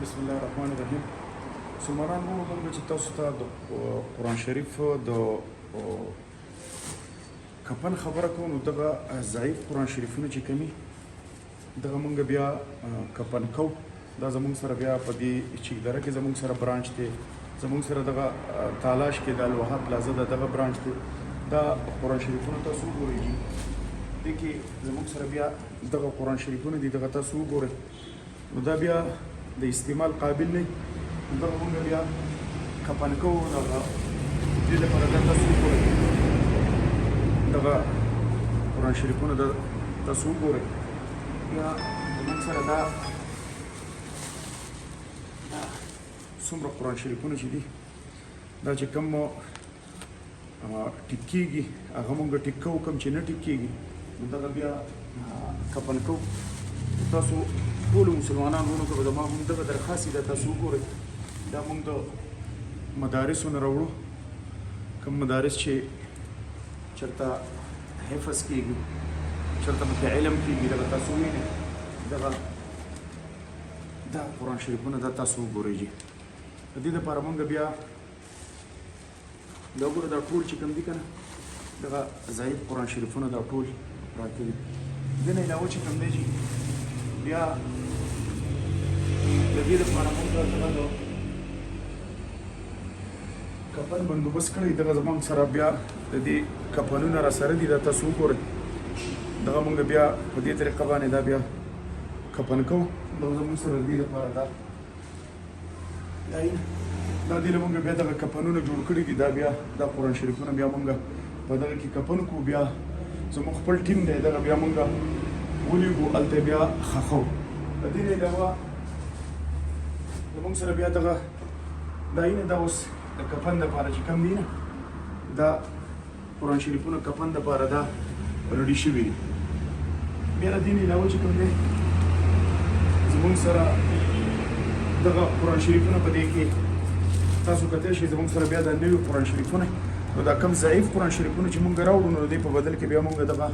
بسم الله الرحمن الرحیم. مسلمانان موږ چې تاسو ته د قرآن شریف د کفن خبره کوو، نو دغه ضعیف قرآن شریفونه چې کومي دغه موږ بیا کفن کوو. دا زموږ سره بیا په دې چیکدره کې زموږ سره برانچ دی، زموږ سره دغه تالاش کې د الوهاب پلازا دغه برانچ دی. دا قرآن شریفونه تاسو وګورئ، دې کې زموږ سره بیا دغه قرآن شریفونه دي، دغه تاسو وګورئ. نو دا بیا د استعمال قابل نه، دغه موږ بیا کفن کوو. دغه دې لپاره دا تاسو وګورئ، دغه قرآن شریفونه د تاسو وګورئ. بیا زموږ سره دا څومره قرآن شریفونه چې دي، دا چې کوم ټیک کېږي هغه موږ ټیک کوو، کوم چې نه ټیک کېږي نو دغه بیا کفن کوو. تاسو ټولو مسلمانانو ورونو ته به زما هم دغه درخواست دی، تاسو وګورئ. دا موږ د مدارسو نه راوړو، کوم مدارس چې چېرته حفظ کېږي، چېرته پکې علم کېږي، دغه تاسو ووینئ. دغه دا قرآن شریفونه دا تاسو وګورئ جي. د دې دپاره موږ بیا دا وګوره، دا ټول چې کوم دي که نه، دغه ضعیف قرآن شریفونه دا ټول پراته دي. دې نه علاوه چې کوم دی جي، بیا د دې دپاره موږ دغه د کفن بندوبست کړی. دغه زموږ سره بیا د دې کفنونه را سره دي، دا تاسو وګورئ. دغه موږ بیا په دې طریقه باندې دا بیا کفن کوو. دغه زموږ سره د دې لپاره دا دې له موږ بیا دغه کفنونه جوړ کړي دي. دا بیا دا قرآن شریفونه بیا موږ په دغه کې کفن کوو. بیا زموږ خپل ټیم دی، دغه بیا موږ ولیږو، هلته بیا ښخوو. د دې نه علاوه زموږ سره بیا دغه دا دا اوس د کفن دپاره چې کوم دي نه، دا قرآن شریفونه کفن دپاره دا رډي شوي دي. بیا د دې نه علاوه چې کوم دی زموږ سره دغه قرآن شریفونه په دې کې تاسو کتلی شئ. زموږ سره بیا دا نوي قرآن شریفونه، نو دا کم ضعیف قرآن شریفونه چې موږ راوړو، نو د دې په بدل کې بیا موږ دغه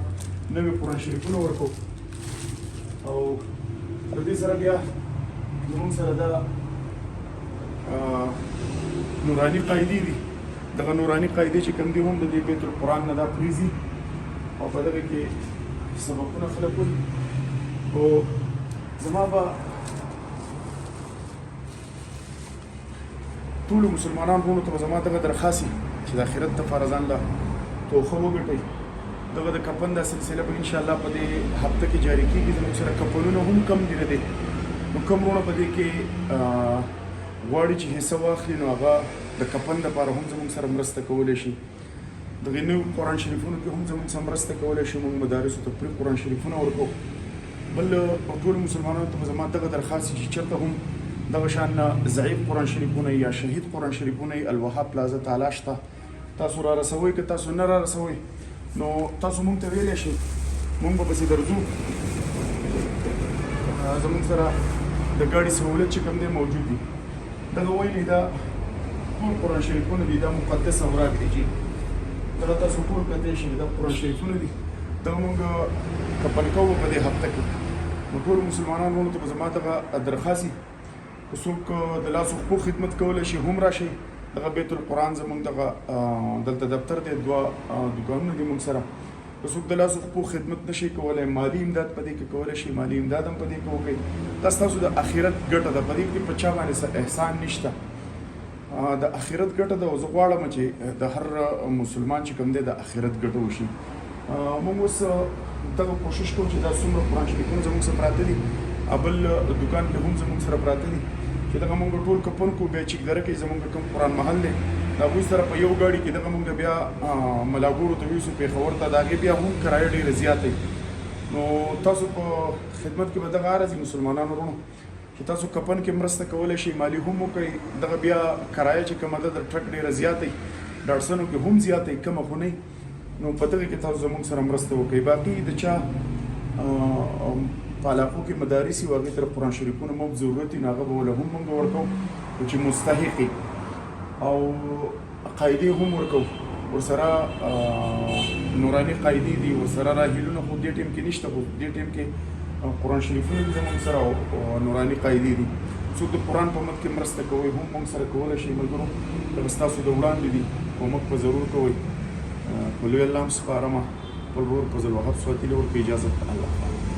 نوي قرآن شریفونه ورکوو. او د دې سره بیا زموږ سره دا نوراني قاعدې دي. دغه نوراني قاعدې چې کوم دي هم د دې بیت القرآن نه دا پریزي، او په دغه کې سبقونه خلک وایي. او زما به ټولو مسلمانانو ورونو ته به زما دغه درخواست وي چې د آخرت دپاره ځان له توښه وګټئ. دغه د کفن دا سلسله به انشاءالله په دې هفته کې جاري کېږي. زموږ سره کفنونه هم کم دي نه دی، نو کوم وروڼه په دې کې غواړي چې حصه واخلي، نو هغه د کفن دپاره هم زموږ سره مرسته کولی شي. دغې نوي قرآن شریفونو کې هم زموږ سره مرسته کولی شي. موږ مدارسو ته پرې قرآن شریفونه ورکوو. بل ټولو مسلمانانو ته به زما دغه درخواست چې چېرته هم دغه شان ضعیف قرآن شریفونه یا شهید قرآن شریفونه الوهاب پلازا تالاش ته تاسو را رسوئ. که تاسو نه را رسوئ نو تاسو موږ ته ویلی شئ، موږ به پسې درځو. زموږ سره د ګاډي سهولت چې کوم دی موجود دي. دغه ویلي دا ټول قرآن شریفونه دي، دا مقدس اوراق دي چې دغه تاسو ټول کتلی شئ. دا قرآن شریفونه دي، دغه موږ کفن کوو په دې هفته کې. نو ټولو مسلمانانو ورونو ته به زما دغه درخواست وي، که څوک د لاسو خپو خدمت کولی شي هم راشئ. دغه بیت القرآن زموږ دغه دلته دفتر دی، دوه دوکانونه دي موږ سره. که څوک د لاسو خپو خدمت نشي کولی، مالي امداد په دې کې کولی شي، مالي امداد هم په دې کې وکړئ. دا ستاسو د آخرت ګټه ده، په دې کې په چا باندې احسان نشته. د آخرت ګټه ده، او زه غواړم چې د هر مسلمان چې کوم دی د آخرت ګټه وشي. موږ اوس دغه کوشش کوو چې دا څومره قرآن شریفونه زموږ سره پراته دي، بل دکان کې هم زموږ سره پراته دي، چې دغه موږ ټول کفن کوو. بیا چیکدره کې زموږ کوم قرآن محل دی، د هغوی سره په یو ګاډي کې دغه موږ بیا ملاګورو ته یوسو، پېښور ته. د هغې بیا هم کرایه ډېره زیاته وي. نو تاسو په خدمت کې به دغه عرض مسلمانانو ورونو چې تاسو کفن کې مرسته کولی شئ، مالي هم وکړئ. دغه بیا کرایه چې کومه ده د ټرک ډېره زیاته وي، ډاډسنو کې هم زیاته وي، کمه خو نه وي. نو په دغه کې تاسو زموږ سره مرسته وکړئ. باقي د چا په علاقو کې مدارس وي، هغې ته قرآن شریفونه هم ضرورت وي، نو هغه به له هم موږ ورکوو چې مستحق وي، او قاعدې هم ورکوو. ورسره نوراني قاعدې دي، ورسره راهیلونه خو دې ټیم کې نشته، خو دې ټیم کې قرآن شریفونه دي زموږ سره، او نوراني قاعدې دي. څوک د قرآن په مخ کې مرسته کوئ هم موږ سره کولی شئ ملګرو دغه ستاسو د وړاندې دي کومک په ضرور کوئ په لوی الله هم سپارمه خپل ورور فضل وهاب سواتي له ورکړه اجازه الله